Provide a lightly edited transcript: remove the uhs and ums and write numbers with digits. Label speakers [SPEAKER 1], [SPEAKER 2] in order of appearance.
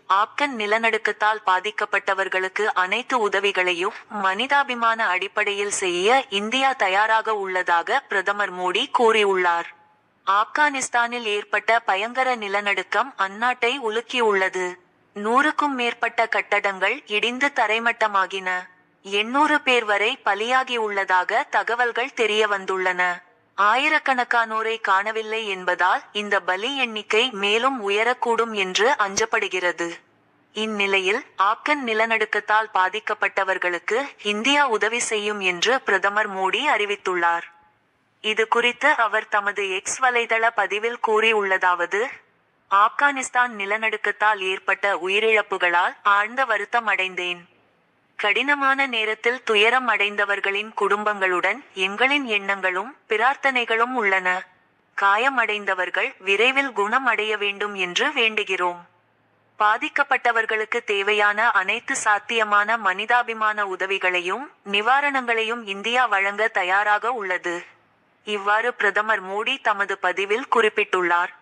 [SPEAKER 1] ஆப்கன் நிலநடுக்கத்தால் பாதிக்கப்பட்டவர்களுக்கு அனைத்து உதவிகளையும் மனிதாபிமான அடிப்படையில் செய்ய இந்தியா தயாராக உள்ளதாக பிரதமர் மோடி கூறியுள்ளார். ஆப்கானிஸ்தானில் ஏற்பட்ட பயங்கர நிலநடுக்கம் அந்நாட்டை உலுக்கியுள்ளது. 100க்கும் மேற்பட்ட கட்டடங்கள் இடிந்து தரைமட்டமாகின. 800 பேர் வரை பலியாகியுள்ளதாக தகவல்கள் தெரியவந்துள்ளன. ஆயிரக்கணக்கானோரை காணவில்லை என்பதால் இந்த பலி எண்ணிக்கை மேலும் உயரக்கூடும் என்று அஞ்சப்படுகிறது. இந்நிலையில் ஆப்கன் நிலநடுக்கத்தால் பாதிக்கப்பட்டவர்களுக்கு இந்தியா உதவி செய்யும் என்று பிரதமர் மோடி அறிவித்துள்ளார். இது குறித்து அவர் தமது எக்ஸ் வலைதள பதிவில் கூறியுள்ளதாவது: ஆப்கானிஸ்தான் நிலநடுக்கத்தால் ஏற்பட்ட உயிரிழப்புகளால் ஆழ்ந்த வருத்தம் அடைந்தேன். கடினமான நேரத்தில் துயரம் அடைந்தவர்களின் குடும்பங்களுடன் எங்களின் எண்ணங்களும் பிரார்த்தனைகளும் உள்ளன. காயமடைந்தவர்கள் விரைவில் குணம் அடைய வேண்டும் என்று வேண்டுகிறோம். பாதிக்கப்பட்டவர்களுக்கு தேவையான அனைத்து சாத்தியமான மனிதாபிமான உதவிகளையும் நிவாரணங்களையும் இந்தியா வழங்க தயாராக உள்ளது. இவ்வாறு பிரதமர் மோடி தமது பதிவில் குறிப்பிட்டுள்ளார்.